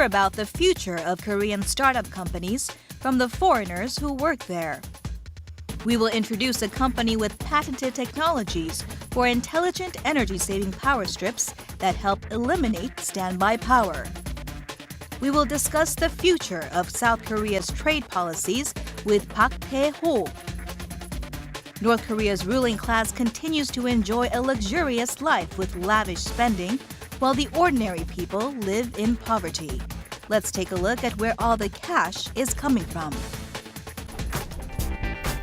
hear about the future of Korean startup companies from the foreigners who work there. We will introduce a company with patented technologies for intelligent energy-saving power strips that help eliminate standby power. We will discuss the future of South Korea's trade policies with Park Tae-ho. North Korea's ruling class continues to enjoy a luxurious life with lavish spending, while the ordinary people live in poverty. Let's take a look at where all the cash is coming from.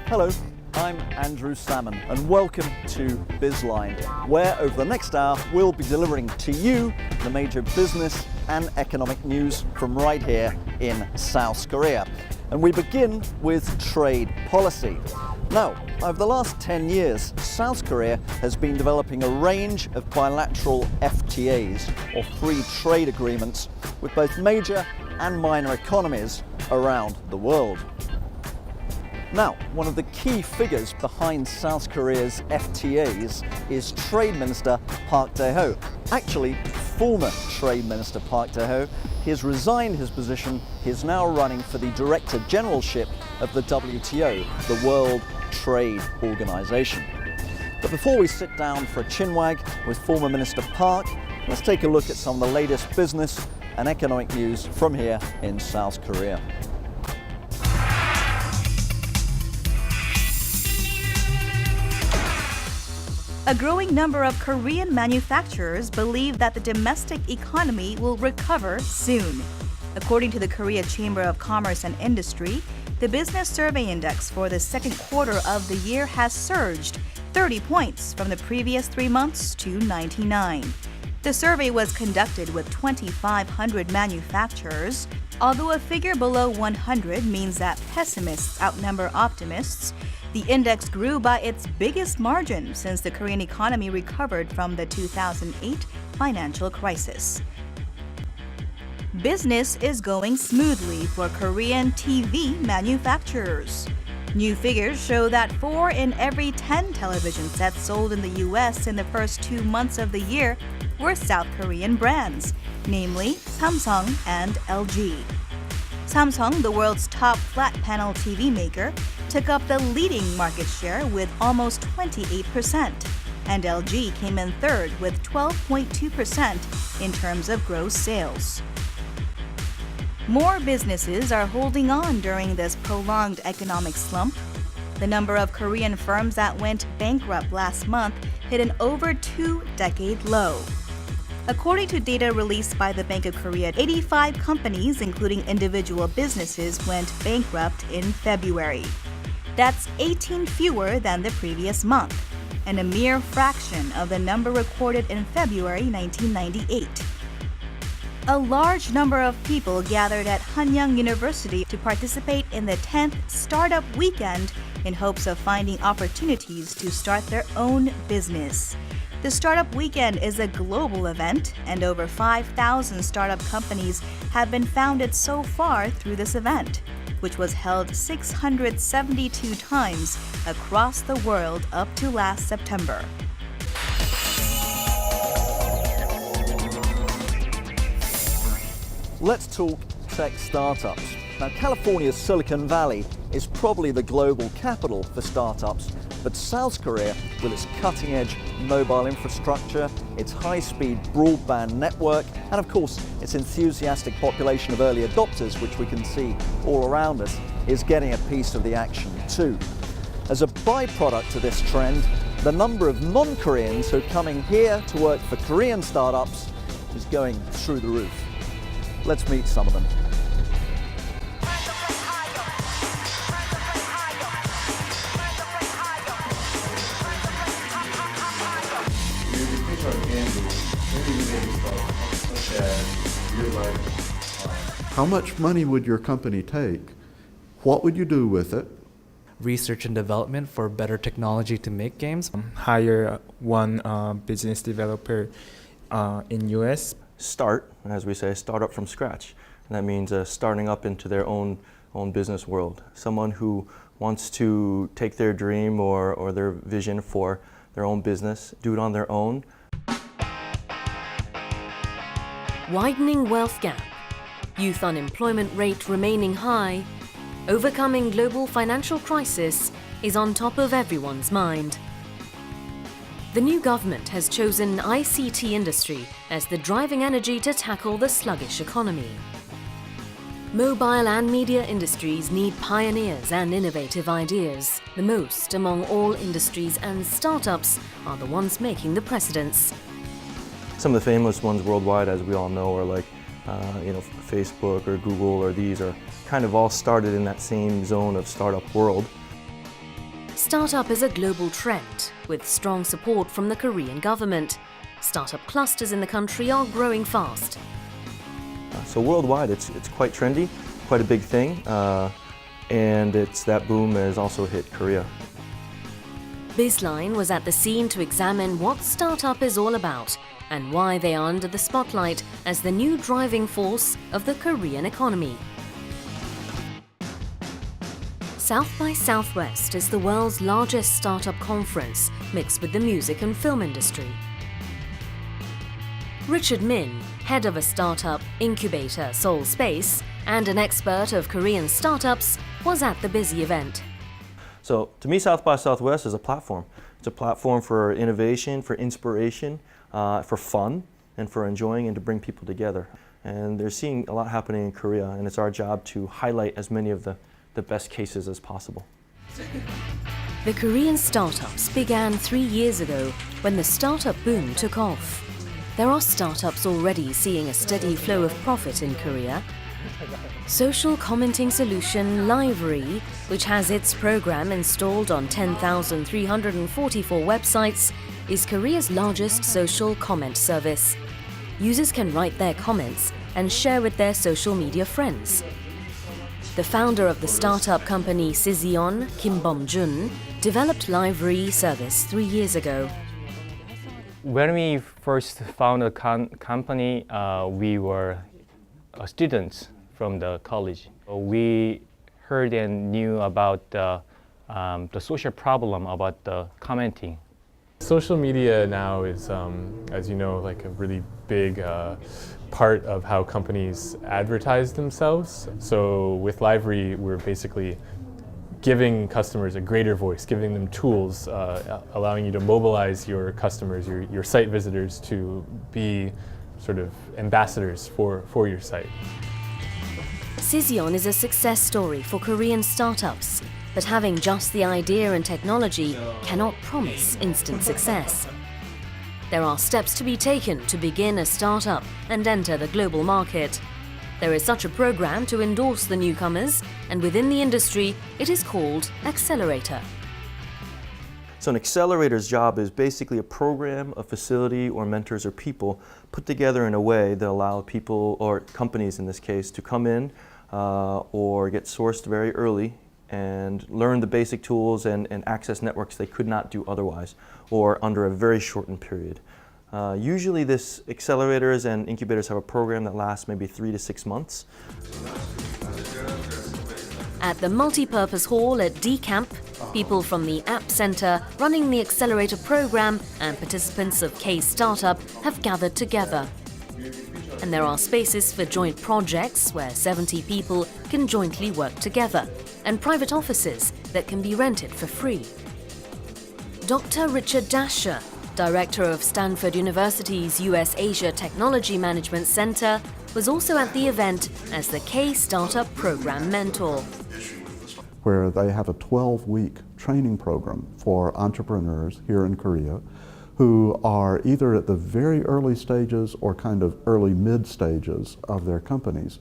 Hello, I'm Andrew Salmon and welcome to Bizline, where over the next hour we'll be delivering to you the major business and economic news from right here in South Korea. And we begin with trade policy. Now, over the last 10 years, South Korea has been developing a range of bilateral FTAs, or free trade agreements, with both major and minor economies around the world. Now, one of the key figures behind South Korea's FTAs is Trade Minister Park Tae-ho. Actually, former Trade Minister Park Tae-ho. He has resigned his position. He is now running for the Director Generalship of the WTO, the World Trade Organization. But before we sit down for a chinwag with former Minister Park, let's take a look at some of the latest business and economic news from here in South Korea. A growing number of Korean manufacturers believe that the domestic economy will recover soon. According to the Korea Chamber of Commerce and Industry, the Business Survey Index for the second quarter of the year has surged 30 points from the previous 3 months to 99. The survey was conducted with 2,500 manufacturers. Although a figure below 100 means that pessimists outnumber optimists, the index grew by its biggest margin since the Korean economy recovered from the 2008 financial crisis. Business is going smoothly for Korean TV manufacturers. New figures show that 4 in every 10 television sets sold in the U.S. in the first 2 months of the year were South Korean brands, namely Samsung and LG. Samsung, the world's top flat panel TV maker, took up the leading market share with almost 28%, and LG came in third with 12.2% in terms of gross sales. More businesses are holding on during this prolonged economic slump. The number of Korean firms that went bankrupt last month hit an over 2-decade low. According to data released by the Bank of Korea, 85 companies, including individual businesses, went bankrupt in February. That's 18 fewer than the previous month, and a mere fraction of the number recorded in February 1998. A large number of people gathered at Hanyang University to participate in the 10th Startup Weekend in hopes of finding opportunities to start their own business. The Startup Weekend is a global event, and over 5,000 startup companies have been founded so far through this event, which was held 672 times across the world up to last September. Let's talk tech startups. Now, California's Silicon Valley is probably the global capital for startups, but South Korea, with its cutting-edge mobile infrastructure, its high-speed broadband network, and of course its enthusiastic population of early adopters, which we can see all around us, is getting a piece of the action too. As a byproduct of this trend, the number of non-Koreans who are coming here to work for Korean startups is going through the roof. Let's meet some of them. How much money would your company take? What would you do with it? Research and development for better technology to make games. Hire one business developer in US. Start, as we say, start up from scratch. And that means starting up into their own business world. Someone who wants to take their dream or their vision for their own business, do it on their own. Widening wealth gap. youth unemployment rate remaining high, overcoming global financial crisis is on top of everyone's mind. The new government has chosen ICT industry as the driving energy to tackle the sluggish economy. Mobile and media industries need pioneers and innovative ideas. The most among all industries, and startups are the ones making the precedence. Some of the famous ones worldwide, as we all know, are like Facebook or Google, or these are kind of all started in that same zone of startup world. Startup is a global trend, with strong support from the Korean government. Startup clusters in the country are growing fast. So worldwide, it's quite trendy, quite a big thing, and that boom has also hit Korea. Bizline was at the scene to examine what startup is all about and why they are under the spotlight as the new driving force of the Korean economy. South by Southwest is the world's largest startup conference mixed with the music and film industry. Richard Min, head of a startup incubator Seoul Space and an expert of Korean startups, was at the busy event. So to me, South by Southwest is a platform. It's a platform for innovation, for inspiration, for fun, and for enjoying and to bring people together. And they're seeing a lot happening in Korea, and it's our job to highlight as many of the best cases as possible. The Korean startups began 3 years ago when the startup boom took off. There are startups already seeing a steady flow of profit in Korea. Social commenting solution Livery, which has its program installed on 10,344 websites, is Korea's largest social comment service. Users can write their comments and share with their social media friends. The founder of the startup company Sizzion, Kim Bom-jun, developed Livery service 3 years ago. When we first found a company, we were students from the college. We heard and knew about the social problem about the commenting. Social media now is, as you know, like a really big part of how companies advertise themselves. So with Livery, we're basically giving customers a greater voice, giving them tools, allowing you to mobilize your customers, your site visitors to be sort of ambassadors for your site. Sizzion is a success story for Korean startups, but having just the idea and technology cannot promise instant success. There are steps to be taken to begin a startup and enter the global market. There is such a program to endorse the newcomers, and within the industry, it is called Accelerator. So an accelerator's job is basically a program, a facility, or mentors or people put together in a way that allow people, or companies in this case, to come in or get sourced very early and learn the basic tools and access networks they could not do otherwise, or under a very shortened period. Usually this accelerators and incubators have a program that lasts maybe 3 to 6 months. At the multi-purpose hall at D-Camp, people from the App Center running the accelerator program and participants of K-Startup have gathered together. And there are spaces for joint projects where 70 people can jointly work together, and private offices that can be rented for free. Dr. Richard Dasher, director of Stanford University's US Asia Technology Management Center, was also at the event as the K-Startup program mentor. Where they have a 12-week training program for entrepreneurs here in Korea who are either at the very early stages or kind of early mid stages of their companies.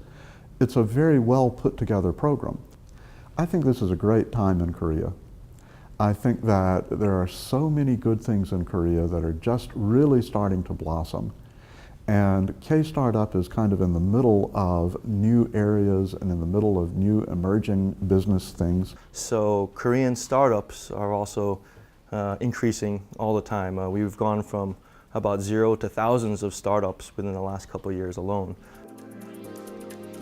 It's a very well put together program. I think this is a great time in Korea. I think that there are so many good things in Korea that are just really starting to blossom. And K-Startup is kind of in the middle of new areas and in the middle of new emerging business things. So Korean startups are also increasing all the time. We've gone from about 0 to thousands of startups within the last couple of years alone.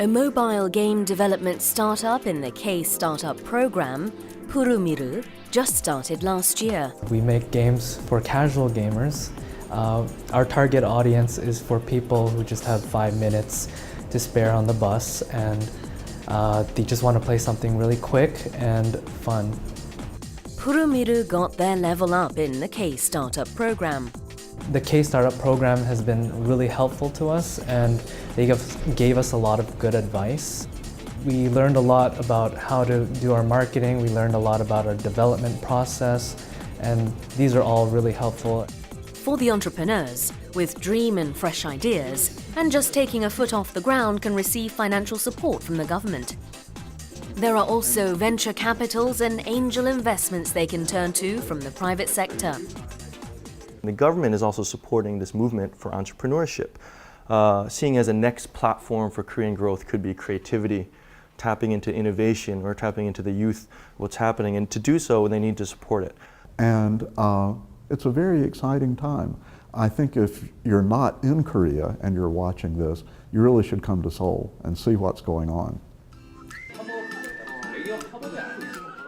A mobile game development startup in the K-Startup program, Purumiru, just started last year. We make games for casual gamers. Our target audience is for people who just have 5 minutes to despair on the bus, and they just want to play something really quick and fun. Kurumiru got their level up in the K-Startup program. The K-Startup program has been really helpful to us, and they gave us a lot of good advice. We learned a lot about how to do our marketing, we learned a lot about our development process, and these are all really helpful. For the entrepreneurs, with dream and fresh ideas, and just taking a foot off the ground can receive financial support from the government. There are also venture capitals and angel investments they can turn to from the private sector. The government is also supporting this movement for entrepreneurship, seeing as a next platform for Korean growth could be creativity, tapping into innovation or tapping into the youth, what's happening, and to do so they need to support it. And it's a very exciting time. I think if you're not in Korea and you're watching this, you really should come to Seoul and see what's going on.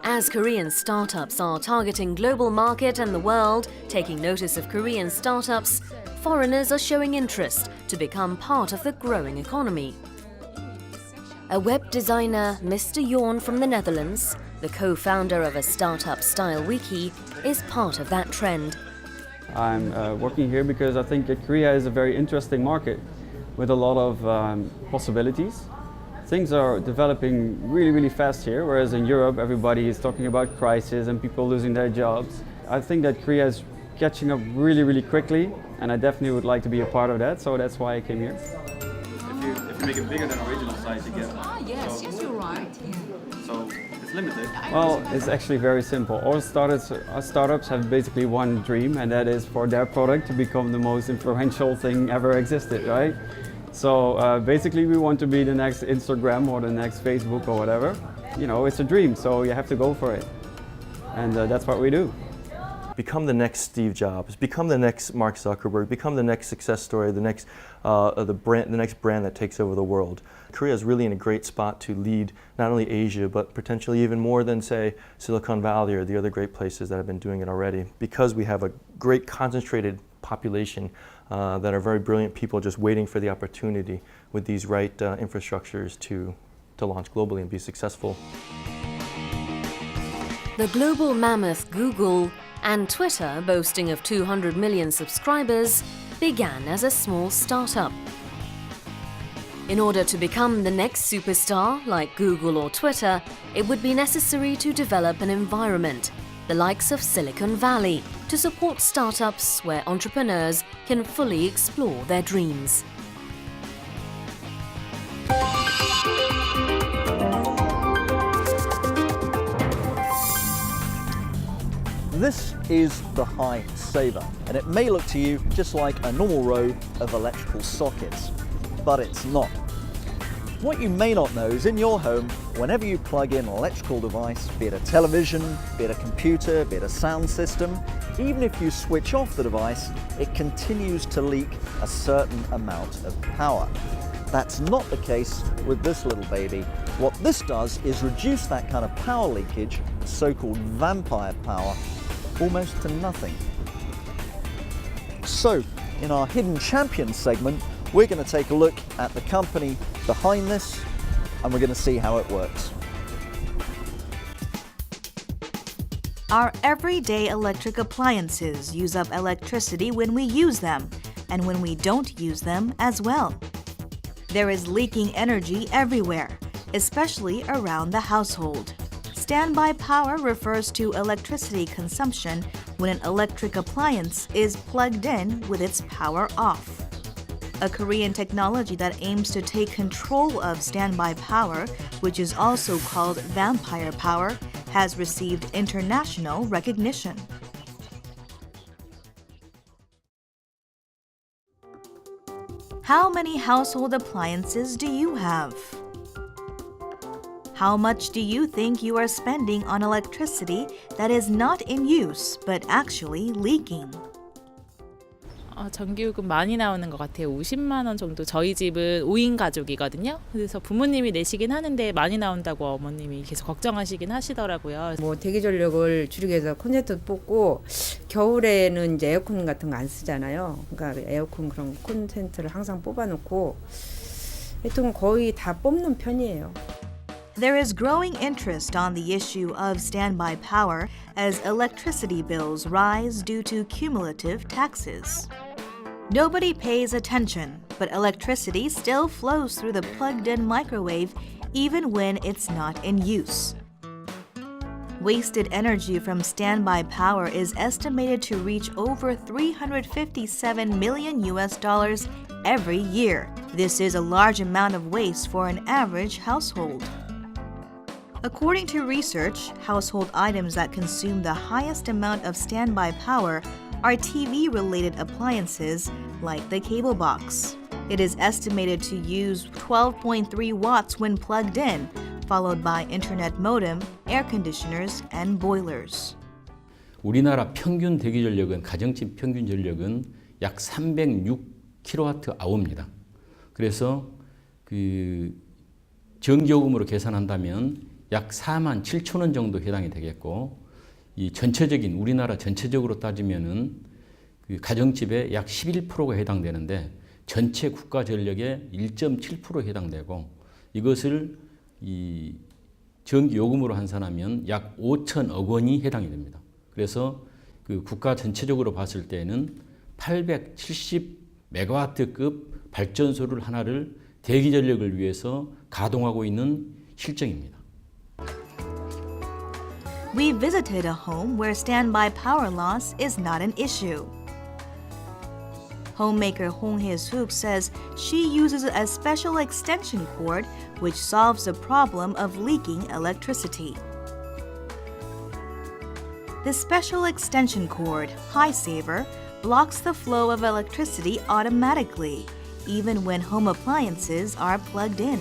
As Korean startups are targeting global market and the world, taking notice of Korean startups, foreigners are showing interest to become part of the growing economy. A web designer, Mr. Jorn from the Netherlands, the co-founder of a startup-style wiki, is part of that trend. I'm working here because I think that Korea is a very interesting market with a lot of possibilities. Things are developing really, really fast here, whereas in Europe everybody is talking about crisis and people losing their jobs. I think that Korea is catching up really, really quickly, and I definitely would like to be a part of that, so that's why I came here. If you make it bigger than original size, you get. Yes, you're right. Yeah. So it's limited. Well, it's actually very simple. All startups have basically one dream, and that is for their product to become the most influential thing ever existed, right? So basically we want to be the next Instagram or the next Facebook or whatever. You know, it's a dream, so you have to go for it. And that's what we do. Become the next Steve Jobs, become the next Mark Zuckerberg, become the next success story, the next brand that takes over the world. Korea is really in a great spot to lead not only Asia, but potentially even more than, say, Silicon Valley or the other great places that have been doing it already, because we have a great concentrated population that are very brilliant people just waiting for the opportunity with these right infrastructures to launch globally and be successful. The global mammoth Google and Twitter, boasting of 200 million subscribers, began as a small startup. In order to become the next superstar like Google or Twitter, it would be necessary to develop an environment, the likes of Silicon Valley, to support startups where entrepreneurs can fully explore their dreams. This is the High Saver, and it may look to you just like a normal row of electrical sockets, but it's not. What you may not know is in your home, whenever you plug in an electrical device, be it a television, be it a computer, be it a sound system, even if you switch off the device, it continues to leak a certain amount of power. That's not the case with this little baby. What this does is reduce that kind of power leakage, so-called vampire power, almost to nothing. So, in our Hidden Champions segment, we're going to take a look at the company behind this, and we're going to see how it works. Our everyday electric appliances use up electricity when we use them, and when we don't use them as well. There is leaking energy everywhere, especially around the household. Standby power refers to electricity consumption when an electric appliance is plugged in with its power off. A Korean technology that aims to take control of standby power, which is also called vampire power, has received international recognition. How many household appliances do you have? How much do you think you are spending on electricity that is not in use but actually leaking? 전기요금 많이 나오는 것 같아요. 50만 원 정도. 저희 집은 5인 가족이거든요. 그래서 부모님이 내시긴 하는데 많이 나온다고 어머님이 계속 걱정하시긴 하시더라고요. 뭐 대기 전력을 줄이기 위해서 콘센트 뽑고 겨울에는 이제 에어컨 같은 거 안 쓰잖아요. 그러니까 에어컨 그런 콘센트를 항상 뽑아놓고 하여튼 거의 다 뽑는 편이에요. There is growing interest on the issue of standby power as electricity bills rise due to cumulative taxes. Nobody pays attention, but electricity still flows through the plugged-in microwave even when it's not in use. Wasted energy from standby power is estimated to reach over $357 million every year. This is a large amount of waste for an average household. According to research, household items that consume the highest amount of standby power are TV-related appliances like the cable box. It is estimated to use 12.3 watts when plugged in, followed by internet modem, air conditioners, and boilers. 우리나라 평균 대기 전력은 가정집 평균 전력은 약 306kWh입니다. 그래서 그 전기요금으로 계산한다면 약 4만 7천 원 정도 해당이 되겠고, 이 전체적인 우리나라 전체적으로 따지면은 그 가정집의 약 11%가 해당되는데 전체 국가 전력의 1.7%에 해당되고, 이것을 이 전기 요금으로 환산하면 약 5천억 원이 해당이 됩니다. 그래서 그 국가 전체적으로 봤을 때는 870메가와트급 발전소를 하나를 대기 전력을 위해서 가동하고 있는 실정입니다. We visited a home where standby power loss is not an issue. Homemaker Hong Hye-suk says she uses a special extension cord which solves the problem of leaking electricity. The special extension cord, High Saver, blocks the flow of electricity automatically, even when home appliances are plugged in.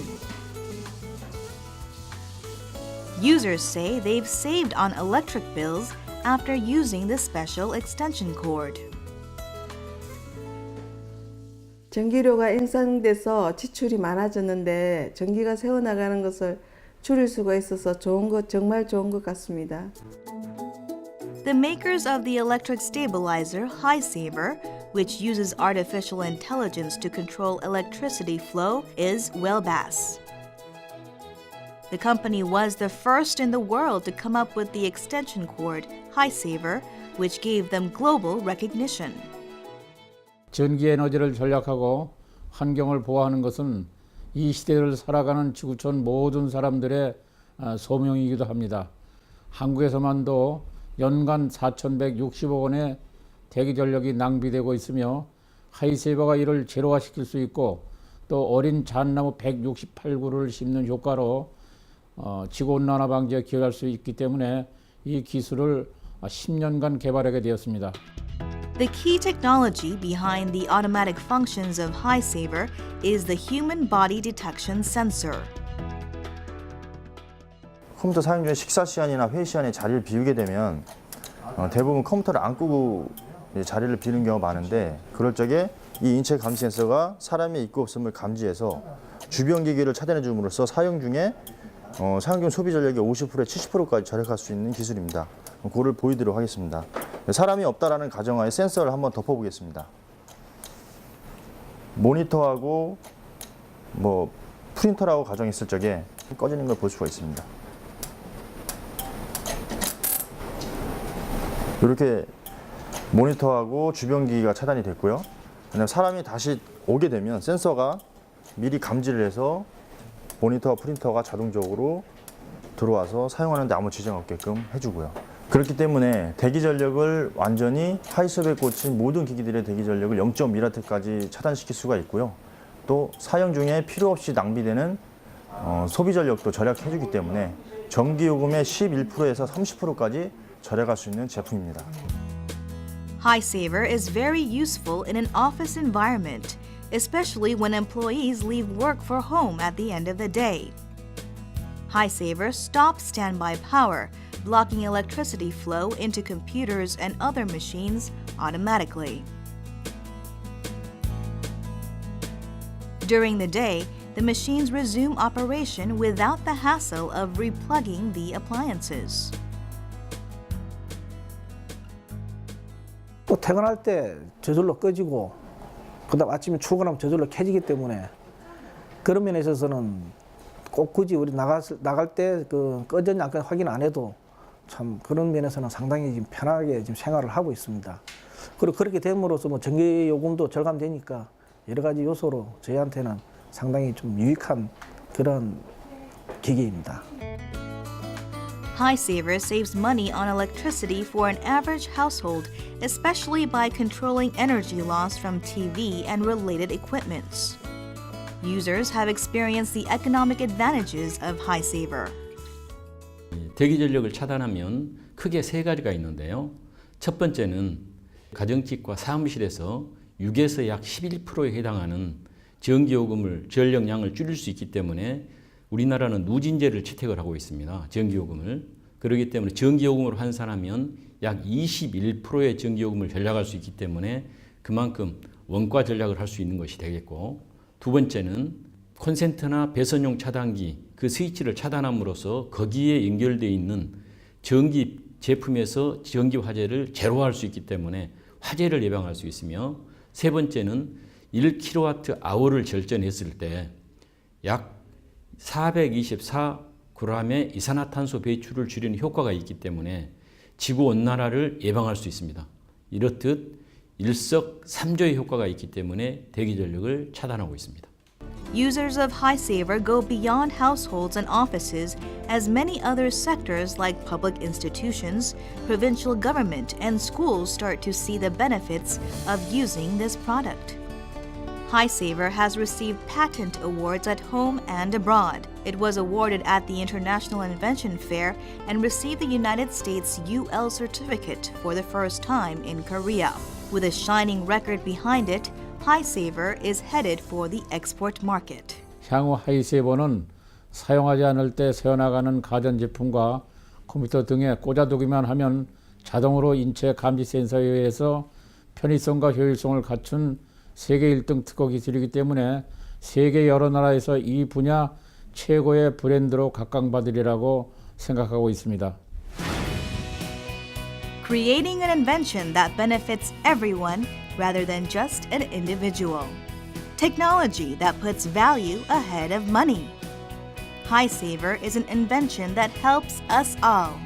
Users say they've saved on electric bills after using the special extension cord. 전기료가 인상돼서 지출이 많아졌는데 전기가 새어나가는 것을 줄일 수가 있어서 정말 좋은 것 같습니다. The makers of the electric stabilizer High Saver, which uses artificial intelligence to control electricity flow, is Wellbass. The company was the first in the world to come up with the extension cord High Saver, which gave them global recognition. 전기 에너지를 절약하고 환경을 보호하는 것은 이 시대를 살아가는 지구촌 모든 사람들의 소명이기도 합니다. 한국에서만도 연간 4,160억 원의 대기 전력이 낭비되고 있으며 하이세이버가 이를 제로화시킬 수 있고, 또 어린 잣나무 168그루를 심는 효과로 지구온난화 방지에 기여할 수 있기 때문에 이 기술을 10년간 개발하게 되었습니다. The key technology behind the automatic functions of High Saver is the human body detection sensor. 컴퓨터 사용 중에 식사 시간이나 회의 시간에 자리를 비우게 되면 대부분 컴퓨터를 안 끄고 자리를 비우는 경우가 많은데, 그럴 적에 이 인체 감지 센서가 사람의 있고 없음을 감지해서 주변 기기를 차단해 줌으로써 사용 중 소비 전력의 50%에 70%까지 절약할 수 있는 기술입니다. 그거를 보여드리도록 하겠습니다. 사람이 없다라는 가정하에 센서를 한번 덮어보겠습니다. 모니터하고 프린터라고 가정했을 적에 꺼지는 걸 볼 수가 있습니다. 이렇게 모니터하고 주변 기기가 차단이 됐고요. 그다음에 사람이 다시 오게 되면 센서가 미리 감지를 해서 모니터와 프린터가 자동적으로 들어와서 사용하는데 아무 지장 없게끔 해주고요. 그렇기 때문에 대기 전력을 완전히 하이셉에 꽂힌 모든 기기들의 대기 전력을 0.1W까지 차단시킬 수가 있고요. 또 사용 중에 필요 없이 낭비되는 소비 전력도 절약해주기 때문에 전기요금의 11%에서 30%까지 절약할 수 있는 제품입니다. High Saver is very useful in an office environment, especially when employees leave work for home at the end of the day. High Saver stops standby power, blocking electricity flow into computers and other machines automatically. During the day, the machines resume operation without the hassle of replugging the appliances. 또 퇴근할 때 저절로 꺼지고, 그다음 아침에 출근하면 저절로 켜지기 때문에 그런 면에 있어서는 꼭 굳이 우리 나갈 때 그 꺼졌냐 안 꺼졌냐 확인 안 해도 참 그런 면에서는 상당히 지금 편하게 지금 생활을 하고 있습니다. 그리고 그렇게 됨으로써 뭐 전기 요금도 절감되니까 여러 가지 요소로 저희한테는 상당히 좀 유익한 그런 기기입니다. HiSaver saves money on electricity for an average household, especially by controlling energy loss from TV and related equipments. Users have experienced the economic advantages of HiSaver. 대기 전력을 차단하면 크게 세 가지가 있는데요. 첫 번째는 가정집과 사무실에서 6에서 약 11%에 해당하는 전기요금을 전력량을 줄일 수 있기 때문에 우리나라는 누진제를 채택을 하고 있습니다. 전기요금을. 그렇기 때문에 전기요금으로 환산하면 약 21%의 전기요금을 절약할 수 있기 때문에 그만큼 원가 절약을 할 수 있는 것이 되겠고, 두 번째는 콘센트나 배선용 차단기 그 스위치를 차단함으로써 거기에 연결되어 있는 전기 제품에서 전기 화재를 제로화할 수 있기 때문에 화재를 예방할 수 있으며, 세 번째는 1kWh를 절전했을 때 약 424g의 이산화탄소 배출을 줄이는 효과가 있기 때문에 지구온난화를 예방할 수 있습니다. 이렇듯 일석삼조의 효과가 있기 때문에 대기전력을 차단하고 있습니다. Users of HiSaver go beyond households and offices as many other sectors like public institutions, provincial government, and schools start to see the benefits of using this product. HiSaver has received patent awards at home and abroad. It was awarded at the International Invention Fair and received the United States UL certificate for the first time in Korea. With a shining record behind it, HiSaver is headed for the export market. 향후 하이세이버는 사용하지 않을 때 새어나가는 가전제품과 컴퓨터 등에 꽂아두기만 하면 자동으로 인체 감지 센서에 의해서 편의성과 효율성을 갖춘 세계 1등 특허 기술이기 때문에 세계 여러 나라에서 이 분야 최고의 브랜드로 각광받으리라고 생각하고 있습니다. Creating an invention that benefits everyone rather than just an individual. Technology that puts value ahead of money. HiSaver is an invention that helps us all.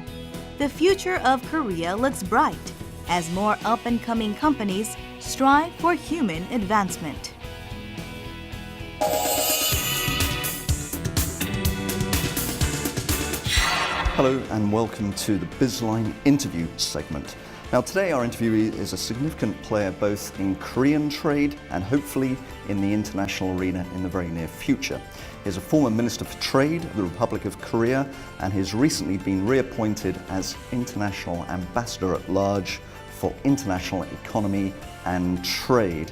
The future of Korea looks bright as more up-and-coming companies strive for human advancement. Hello and welcome to the Bizline interview segment. Now today our interviewee is a significant player both in Korean trade and hopefully in the international arena in the very near future. He is a former Minister for Trade of the Republic of Korea and has recently been reappointed as International Ambassador at Large for International Economy and Trade.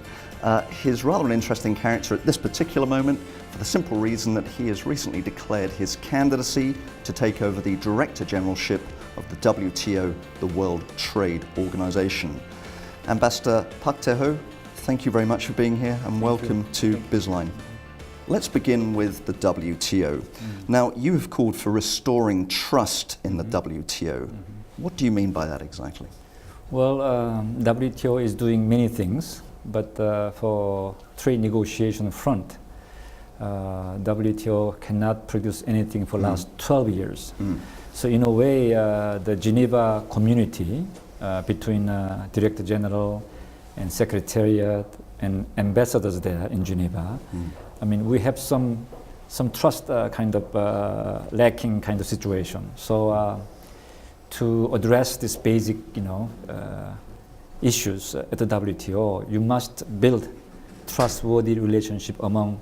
He's rather an interesting character at this particular moment for the simple reason that he has recently declared his candidacy to take over the Director Generalship of the WTO, the World Trade Organization. Ambassador Park Tae-ho, thank you very much for being here and welcome to Bizline. Let's begin with the WTO. Now, you have called for restoring trust in the WTO. What do you mean by that exactly? Well, WTO is doing many things, but for trade negotiation front, WTO cannot produce anything for last 12 years. So in a way, the Geneva community between Director General and Secretariat and ambassadors there in Geneva, I mean, we have some trust kind of lacking kind of situation. So to address this basic, issues at the WTO, you must build trustworthy relationship among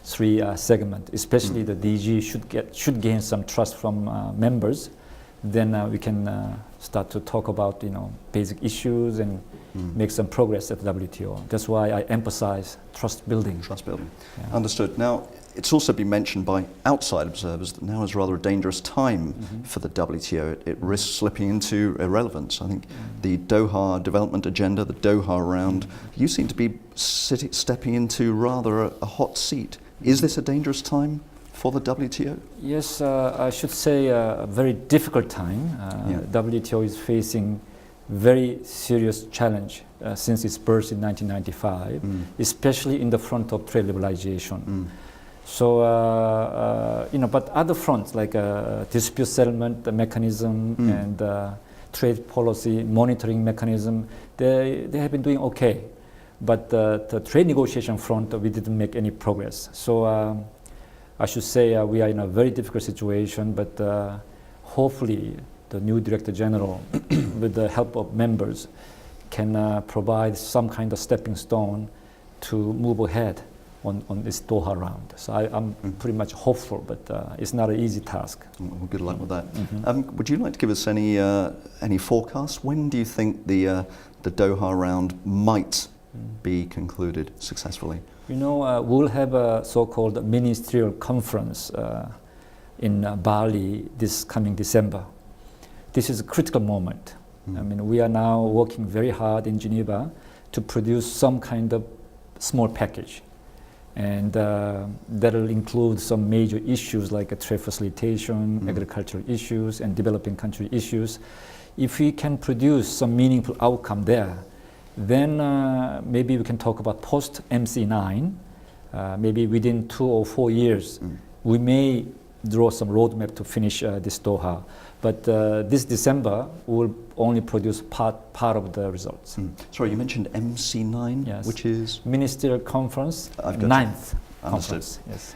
three segments. Especially the DG should gain some trust from members. Then we can start to talk about basic issues and make some progress at the WTO. That's why I emphasize trust building. Trust building. Yeah. Understood. Now, it's also been mentioned by outside observers that now is rather a dangerous time for the WTO. It risks slipping into irrelevance. I think the Doha development agenda, the Doha round, you seem to be stepping into rather a hot seat. Is this a dangerous time for the WTO? Yes, I should say a very difficult time. WTO is facing very serious challenge since its birth in 1995, especially in the front of trade liberalization. So, but other fronts like dispute settlement mechanism and trade policy monitoring mechanism, they have been doing okay. But the trade negotiation front, we didn't make any progress. So I should say we are in a very difficult situation, but hopefully the new Director General, with the help of members, can provide some kind of stepping stone to move ahead on this Doha round. So I'm pretty much hopeful, but it's not an easy task. Well, good luck with that. Would you like to give us any forecasts? When do you think the Doha round might be concluded successfully? We'll have a so-called ministerial conference in Bali this coming December. This is a critical moment. I mean, we are now working very hard in Geneva to produce some kind of small package. And that'll include some major issues like trade facilitation, agricultural issues, and developing country issues. If we can produce some meaningful outcome there, then maybe we can talk about post-MC9. Maybe within 2 or 4 years, we may draw some roadmap to finish this Doha. But this December, we'll only produce part of the results. Sorry, you mentioned MC9, yes. which is? Ministerial Conference, I've got 9th Understood. conference. Yes.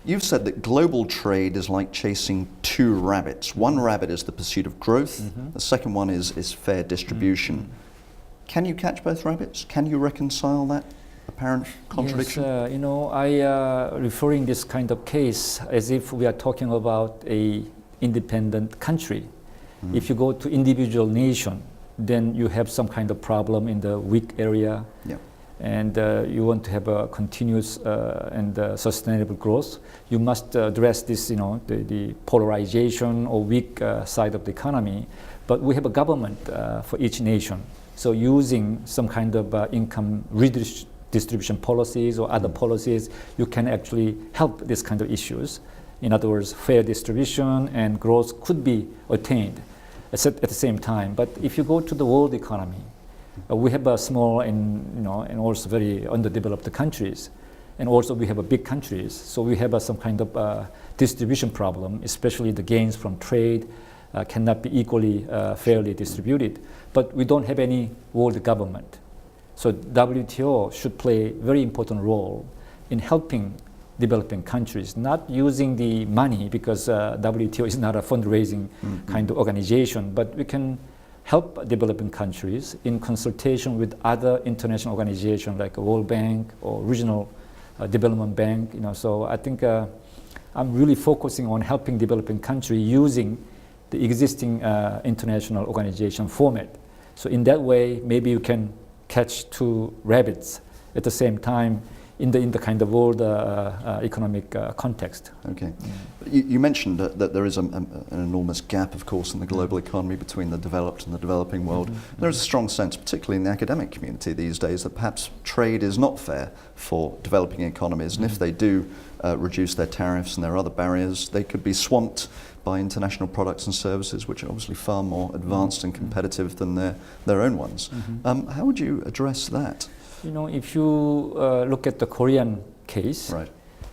You've said that global trade is like chasing 2 rabbits. One rabbit is the pursuit of growth. The second one is fair distribution. Can you catch both rabbits? Can you reconcile that apparent contradiction? Yes, I referring this kind of case as if we are talking about a independent country. If you go to individual nation, then you have some kind of problem in the weak area, and you want to have a continuous and sustainable growth. You must address this, the polarization or weak side of the economy. But we have a government for each nation. So using some kind of income redistribution policies or other policies, you can actually help this kind of issues. In other words, fair distribution and growth could be attained at the same time. But if you go to the world economy, we have a small and also very underdeveloped countries, and also we have a big countries. So we have some kind of distribution problem, especially the gains from trade cannot be equally fairly distributed. But we don't have any world government. So WTO should play a very important role in helping developing countries, not using the money because WTO is not a fundraising kind of organization, but we can help developing countries in consultation with other international organizations like World Bank or Regional Development Bank. So I think I'm really focusing on helping developing countries using the existing international organization format. So in that way, maybe you can catch 2 rabbits at the same time in the kind of world economic context. Okay. You mentioned that there is an enormous gap, of course, in the global economy between the developed and the developing world. There is a strong sense, particularly in the academic community these days, that perhaps trade is not fair for developing economies, and if they do reduce their tariffs and their other barriers, they could be swamped by international products and services, which are obviously far more advanced and competitive than their own ones. How would you address that? If you look at the Korean case, right.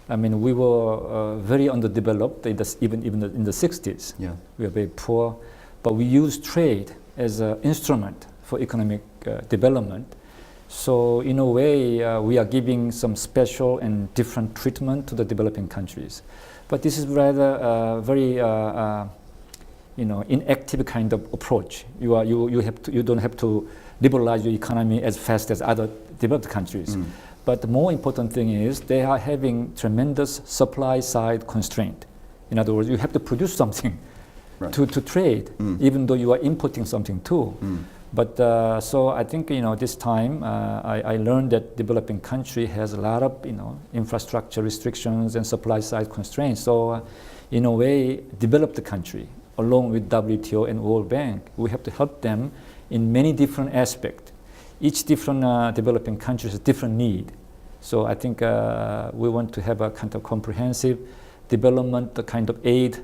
I mean, we were very underdeveloped even in the 60s. Yeah. We were very poor, but we used trade as an instrument for economic development. So in a way, we are giving some special and different treatment to the developing countries. But this is rather very inactive kind of approach. You don't have to liberalize your economy as fast as other developed countries. But the more important thing is they are having tremendous supply side constraint. In other words, you have to produce something to trade, even though you are importing something too. But so I think this time I learned that developing country has a lot of infrastructure restrictions and supply side constraints. So in a way, developed country along with WTO and World Bank, we have to help them in many different aspects. Each different developing country has a different need. So I think we want to have a kind of comprehensive development kind of aid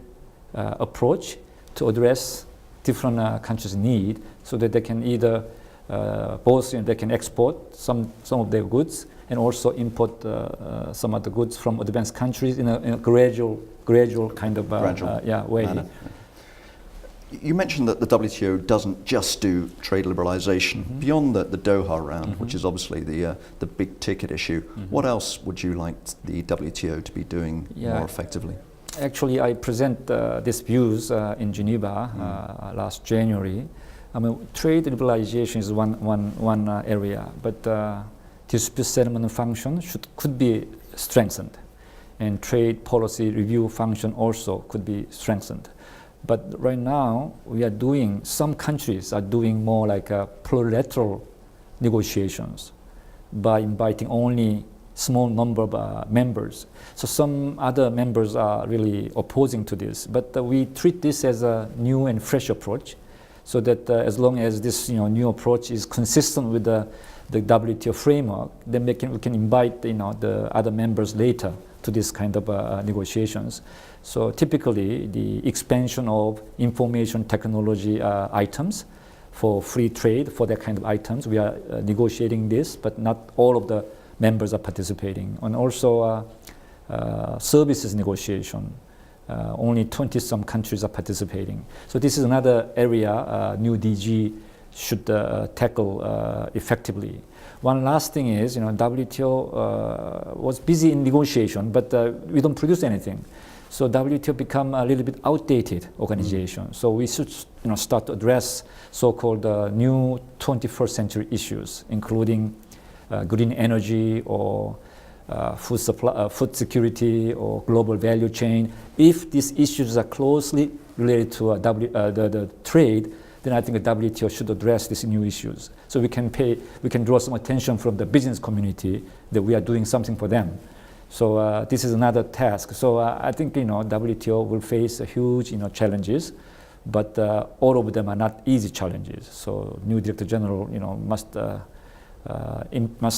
approach to address different countries' need so that they can either both they can export some of their goods and also import some of the goods from advanced countries in a gradual kind of way. Manner. You mentioned that the WTO doesn't just do trade liberalization. Beyond the Doha round, which is obviously the big ticket issue, what else would you like the WTO to be doing more effectively? Actually, I present these views in Geneva last January. I mean, trade liberalization is one area, but dispute settlement function could be strengthened, and trade policy review function also could be strengthened. But right now, some countries are doing more like plurilateral negotiations by inviting only small number of members. So some other members are really opposing to this. But we treat this as a new and fresh approach, so that as long as this new approach is consistent with the WTO framework, then we can invite the other members later to this kind of negotiations. So typically, the expansion of information technology items for free trade, for that kind of items, we are negotiating this, but not all of the members are participating. And also services negotiation, only 20-some countries are participating. So this is another area new DG should tackle effectively. One last thing is, WTO was busy in negotiation, but we don't produce anything. So WTO become a little bit outdated organization. So we should start to address so-called new 21st century issues, including green energy or food supply, food security or global value chain. If these issues are closely related to the trade, then I think the WTO should address these new issues. So we can draw some attention from the business community that we are doing something for them. So this is another task. So I think WTO will face a huge challenges, but all of them are not easy challenges. So new Director General must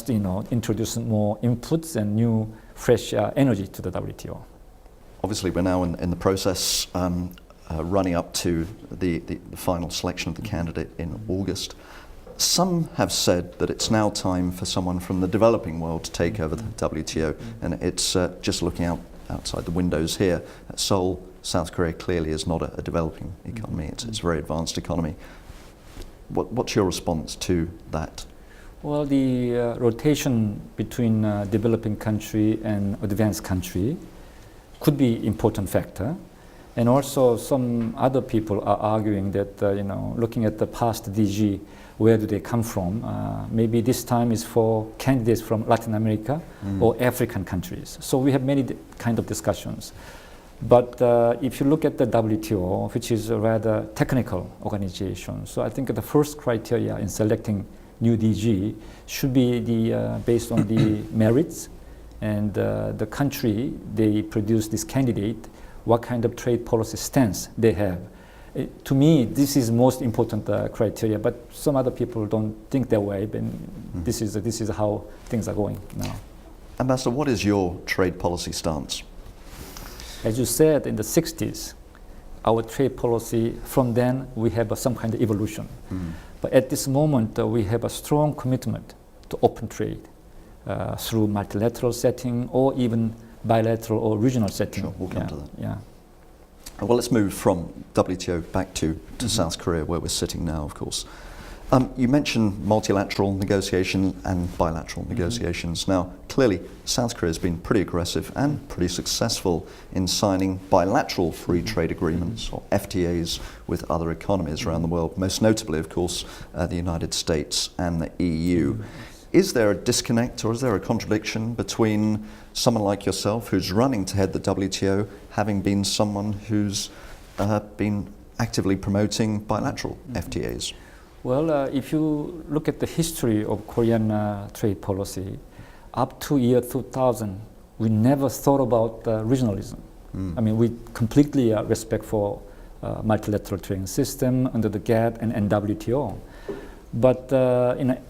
introduce more inputs and new fresh energy to the WTO. Obviously, we're now in the process running up to the final selection of the candidate in August. Some have said that it's now time for someone from the developing world to take over the WTO, and it's just looking outside the windows here. Seoul, South Korea clearly is not a developing economy, it's a very advanced economy. What's your response to that? Well, the rotation between developing country and advanced country could be important factor. And also some other people are arguing that, looking at the past DG, where do they come from? Maybe this time is for candidates from Latin America or African countries. So we have many kind of discussions. But if you look at the WTO, which is a rather technical organization, so I think the first criteria in selecting new DG should be based on the merits and the country they produce this candidate, what kind of trade policy stance they have. To me, this is most important criteria, but some other people don't think that way, but this is how things are going now. Ambassador, what is your trade policy stance? As you said, in the 60s, our trade policy, from then we have some kind of evolution. But at this moment, we have a strong commitment to open trade through multilateral setting or even bilateral or regional setting. Sure, we'll come to that. Yeah. Well, let's move from WTO back to South Korea, where we're sitting now, of course. You mentioned multilateral negotiation and bilateral negotiations. Now, clearly, South Korea has been pretty aggressive and pretty successful in signing bilateral free trade agreements, or FTAs, with other economies around the world, most notably, of course, the United States and the EU. Is there a disconnect or is there a contradiction between someone like yourself who's running to head the WTO, having been someone who's been actively promoting bilateral FTAs? Well, if you look at the history of Korean trade policy, up to year 2000, we never thought about regionalism. I mean, we completely respect for multilateral trading system under the GATT and WTO. But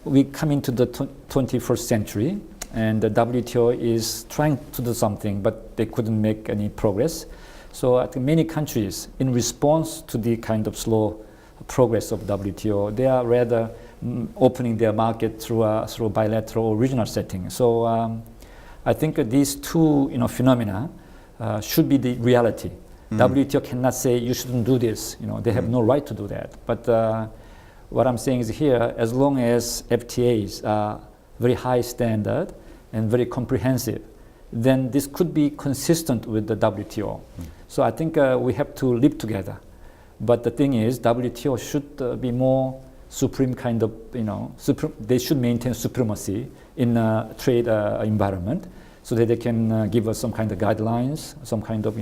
we come into the 21st century, and the WTO is trying to do something, but they couldn't make any progress. So I think many countries, in response to the kind of slow progress of WTO, they are rather opening their market through bilateral or regional setting. So I think these two phenomena should be the reality. WTO cannot say you shouldn't do this. They have no right to do that. But what I'm saying is here, as long as FTAs are very high standard and very comprehensive, then this could be consistent with the WTO. So I think we have to live together. But the thing is, WTO should be more supreme kind of, they should maintain supremacy in a trade environment so that they can give us some kind of guidelines, some kind of,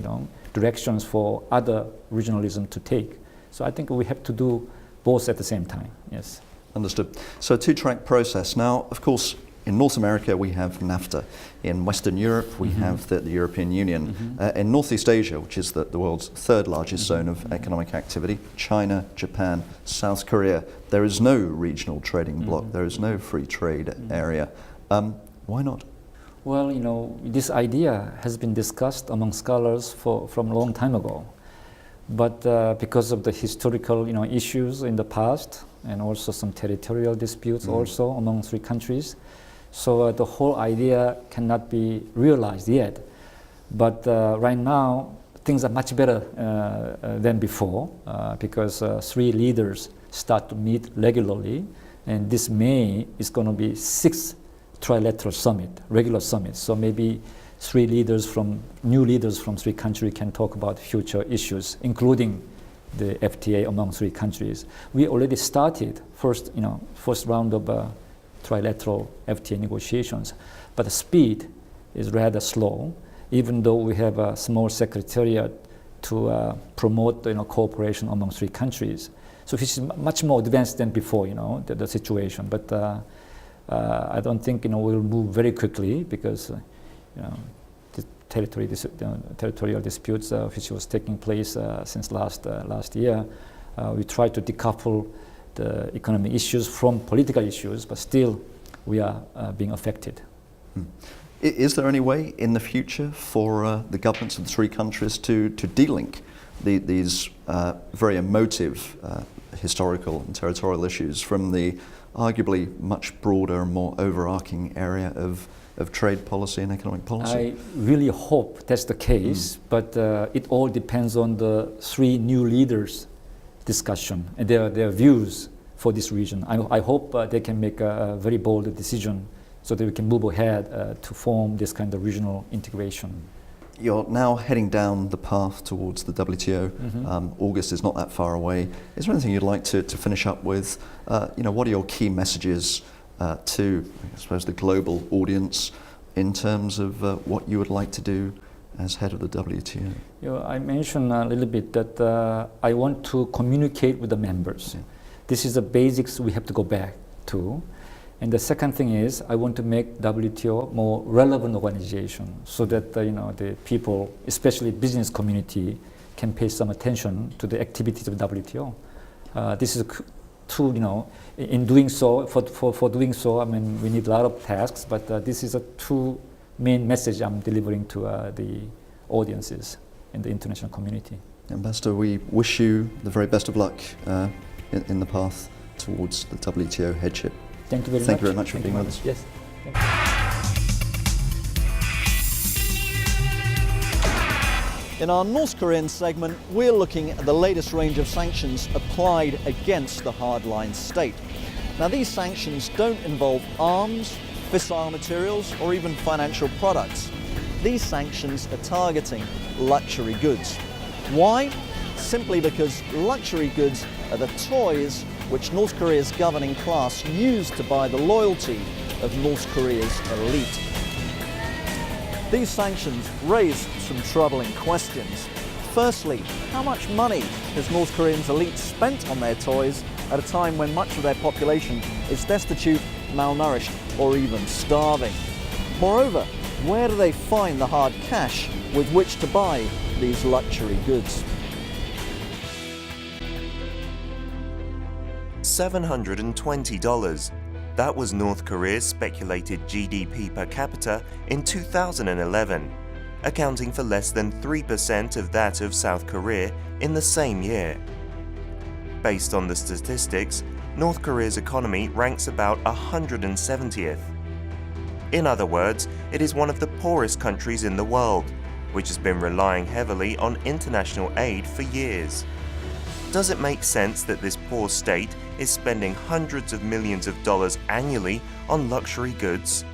directions for other regionalism to take. So I think we have to do both at the same time, yes. Understood. So a two-track process. Now, of course, in North America, we have NAFTA. In Western Europe, we have the European Union. In Northeast Asia, which is the world's third largest zone of economic activity, China, Japan, South Korea, there is no regional trading bloc. There is no free trade area. Why not? Well, this idea has been discussed among scholars from a long time ago. But because of the historical issues in the past, and also some territorial disputes also among three countries, so the whole idea cannot be realized yet. But right now, things are much better than before because three leaders start to meet regularly, and this May is going to be 6th trilateral summit, regular summit. So maybe new leaders from three countries can talk about future issues, including the FTA among three countries. We already started first round of trilateral FTA negotiations, but the speed is rather slow, even though we have a small secretariat to promote cooperation among three countries. So which is much more advanced than before, the situation. But I don't think we'll move very quickly because the territorial disputes which was taking place since last year, we try to decouple the economic issues from political issues, but still we are being affected. Is there any way in the future for the governments of the three countries to de-link these very emotive historical and territorial issues from the arguably much broader and more overarching area of trade policy and economic policy? I really hope that's the case, but it all depends on the three new leaders' discussion and their views for this region. I hope they can make a very bold decision so that we can move ahead to form this kind of regional integration. You're now heading down the path towards the WTO. August is not that far away. Is there anything you'd like to finish up with? What are your key messages to, I suppose, the global audience in terms of what you would like to do as head of the WTO? I mentioned a little bit that I want to communicate with the members. Yeah. This is the basics we have to go back to. And the second thing is I want to make WTO more relevant organization so that the people, especially business community, can pay some attention to the activities of WTO. This is in doing so, for doing so, I mean, we need a lot of tasks, but this is a two main message I'm delivering to the audiences in the international community. Ambassador, we wish you the very best of luck in the path towards the WTO headship. Thank you very much. Thank you very much for being with us. Yes. In our North Korean segment, we're looking at the latest range of sanctions applied against the hardline state. Now, these sanctions don't involve arms, fissile materials, or even financial products. These sanctions are targeting luxury goods. Why? Simply because luxury goods are the toys which North Korea's governing class used to buy the loyalty of North Korea's elite. These sanctions raise some troubling questions. Firstly, how much money has North Koreans' elite spent on their toys at a time when much of their population is destitute, malnourished, or even starving? Moreover, where do they find the hard cash with which to buy these luxury goods? $720. That was North Korea's speculated GDP per capita in 2011, accounting for less than 3% of that of South Korea in the same year. Based on the statistics, North Korea's economy ranks about 170th. In other words, it is one of the poorest countries in the world, which has been relying heavily on international aid for years. Does it make sense that this poor state is spending hundreds of millions of dollars annually on luxury goods?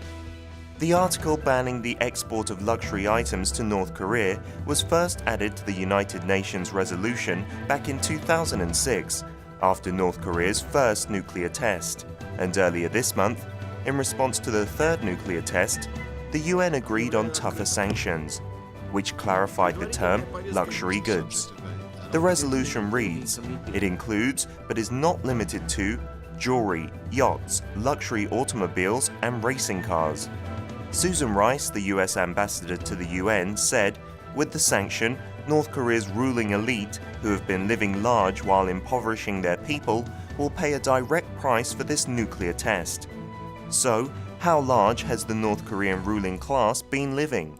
The article banning the export of luxury items to North Korea was first added to the United Nations resolution back in 2006, after North Korea's first nuclear test. And earlier this month, in response to the third nuclear test, the UN agreed on tougher sanctions, which clarified the term luxury goods. The resolution reads, it includes, but is not limited to, jewelry, yachts, luxury automobiles, and racing cars. Susan Rice, the US ambassador to the UN, said, with the sanction, North Korea's ruling elite, who have been living large while impoverishing their people, will pay a direct price for this nuclear test. So, how large has the North Korean ruling class been living?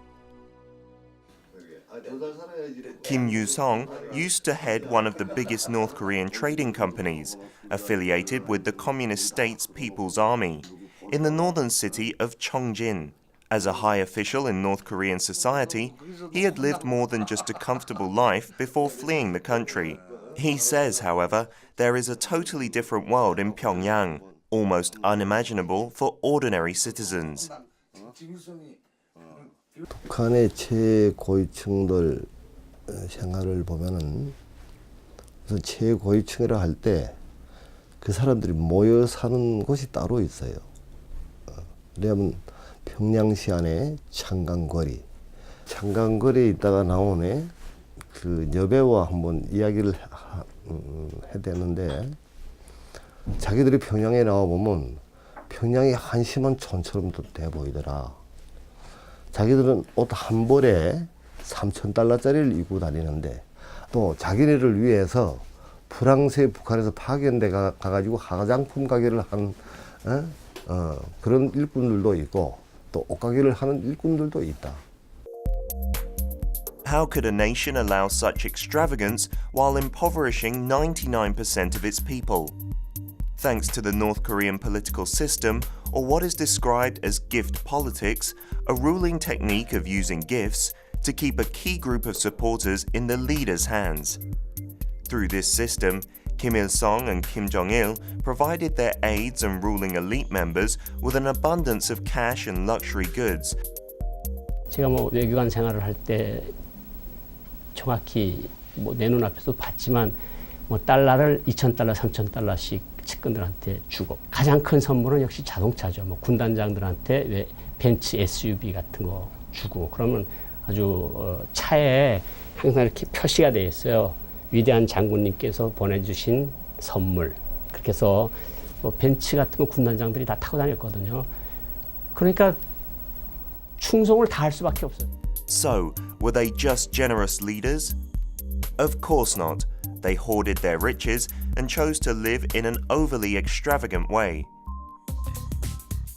Kim Yu-sung used to head one of the biggest North Korean trading companies, affiliated with the Communist State's People's Army, in the northern city of Cheongjin. As a high official in North Korean society, he had lived more than just a comfortable life before fleeing the country. He says, however, there is a totally different world in Pyongyang, almost unimaginable for ordinary citizens. 북한의 최고위층들 생활을 보면은 우선 최고위층이라 할 때 그 사람들이 모여 사는 곳이 따로 있어요. 왜냐하면 평양시 안에 창강거리, 창강거리에 있다가 나오네 그 여배우와 한번 이야기를 해야 되는데 자기들이 평양에 나와 보면 평양이 한심한 촌처럼 돼 보이더라. 자기들은 옷 한 벌에 $3,000짜리를 입고 다니는데 또 자기네를 위해서 프랑스에 북한에서 파견돼 가가지고 화장품 가게를 한 그런 일꾼들도 있고 또 옷가게를 하는 일꾼들도 있다. How could a nation allow such extravagance while impoverishing 99% of its people? Thanks to the North Korean political system, or what is described as gift politics, a ruling technique of using gifts to keep a key group of supporters in the leader's hands. Through this system, Kim Il-sung and Kim Jong-il provided their aides and ruling elite members with an abundance of cash and luxury goods. 제가 외교관 생활을 할 때 정확히 내 눈앞에서 봤지만 달러를 $2,000, $3,000씩 측근들한테 주고 가장 큰 선물은 역시 자동차죠. 군단장들한테 왜 벤츠 SUV 같은 거 주고 그러면 아주 차에 항상 이렇게 표시가 되어 있어요. 위대한 장군님께서 보내주신 선물. 그렇게 해서 벤츠 같은 거 군단장들이 다 타고 다녔거든요. 그러니까 충성을 다할 수밖에 없어요. So, were they just generous leaders? Of course not. They hoarded their riches and chose to live in an overly extravagant way.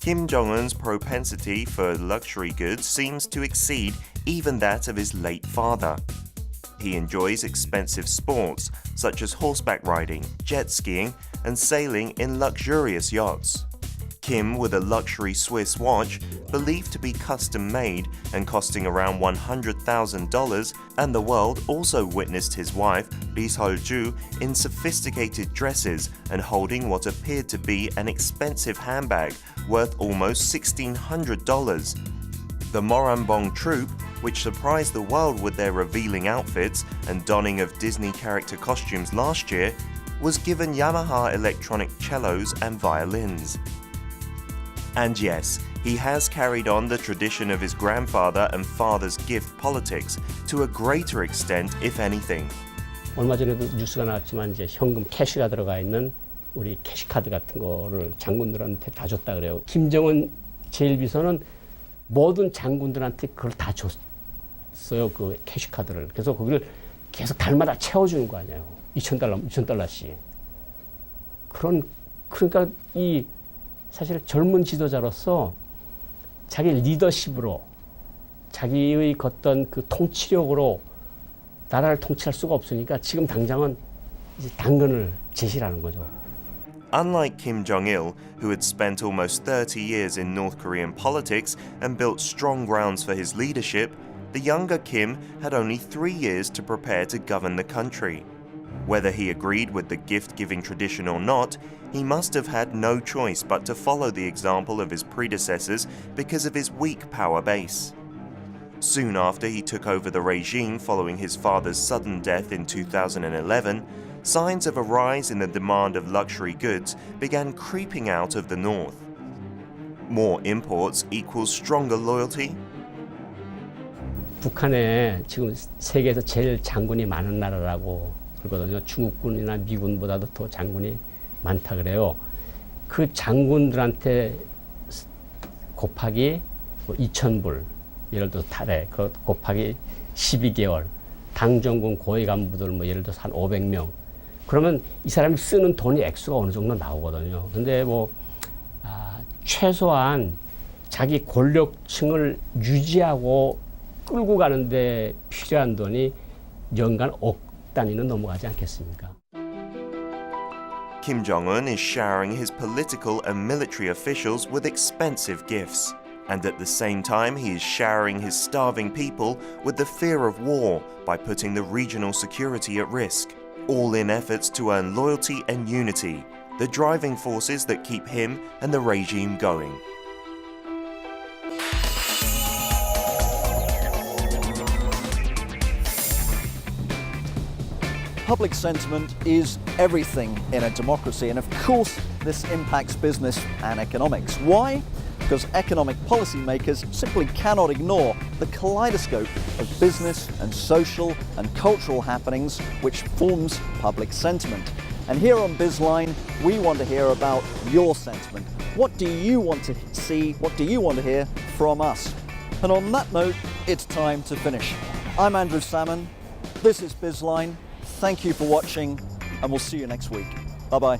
Kim Jong-un's propensity for luxury goods seems to exceed even that of his late father. He enjoys expensive sports such as horseback riding, jet skiing, and sailing in luxurious yachts. Kim, with a luxury Swiss watch believed to be custom-made and costing around $100,000, and the world also witnessed his wife, Lee Sol-ju, in sophisticated dresses and holding what appeared to be an expensive handbag worth almost $1,600. The Moranbong troupe, which surprised the world with their revealing outfits and donning of Disney character costumes last year, was given Yamaha electronic cellos and violins. And yes, he has carried on the tradition of his grandfather and father's gift politics to a greater extent, if anything. 얼마 전에도 뉴스가 나왔지만 이제 현금 캐시가 들어가 있는 우리 캐시카드 같은 거를 장군들한테 다 줬다 그래요. 김정은 제1비서는 모든 장군들한테 그걸 다 줬어요. 그 캐시카드를. 그래서 거기를 계속 달마다 채워주는 거 아니에요. $2,000씩. 그러니까 이 사실 젊은 지도자로서 자기 리더십으로 자기의 어떤 그 통치력으로 나라를 통치할 수가 없으니까 지금 당장은 이제 당근을 제시하는 거죠. Unlike Kim Jong-il, who had spent almost 30 years in North Korean politics and built strong grounds for his leadership, the younger Kim had only 3 years to prepare to govern the country. Whether he agreed with the gift-giving tradition or not, he must have had no choice but to follow the example of his predecessors because of his weak power base. Soon after he took over the regime following his father's sudden death in 2011, signs of a rise in the demand of luxury goods began creeping out of the north. More imports equals stronger loyalty? 북한에 지금 세계에서 제일 장군이 많은 나라라고 그러거든요. 중국군이나 미군보다도 더 장군이 많다 그래요. 그 장군들한테 곱하기 2,000불, 예를 들어서 달에 그 곱하기 12개월, 당정군 고위 간부들 뭐 예를 들어서 한 500명. 그러면 이 사람이 쓰는 돈이 액수가 어느 정도 나오거든요. 근데 뭐 최소한 자기 권력층을 유지하고 끌고 가는데 필요한 돈이 연간 억 단위는 넘어가지 않겠습니까? Kim Jong-un is showering his political and military officials with expensive gifts. And at the same time, he is showering his starving people with the fear of war by putting the regional security at risk. All in efforts to earn loyalty and unity, the driving forces that keep him and the regime going. Public sentiment is everything in a democracy, and of course this impacts business and economics. Why? Because economic policymakers simply cannot ignore the kaleidoscope of business and social and cultural happenings which forms public sentiment. And here on Bizline, we want to hear about your sentiment. What do you want to see? What do you want to hear from us? And on that note, it's time to finish. I'm Andrew Salmon. This is Bizline. Thank you for watching, and we'll see you next week. Bye-bye.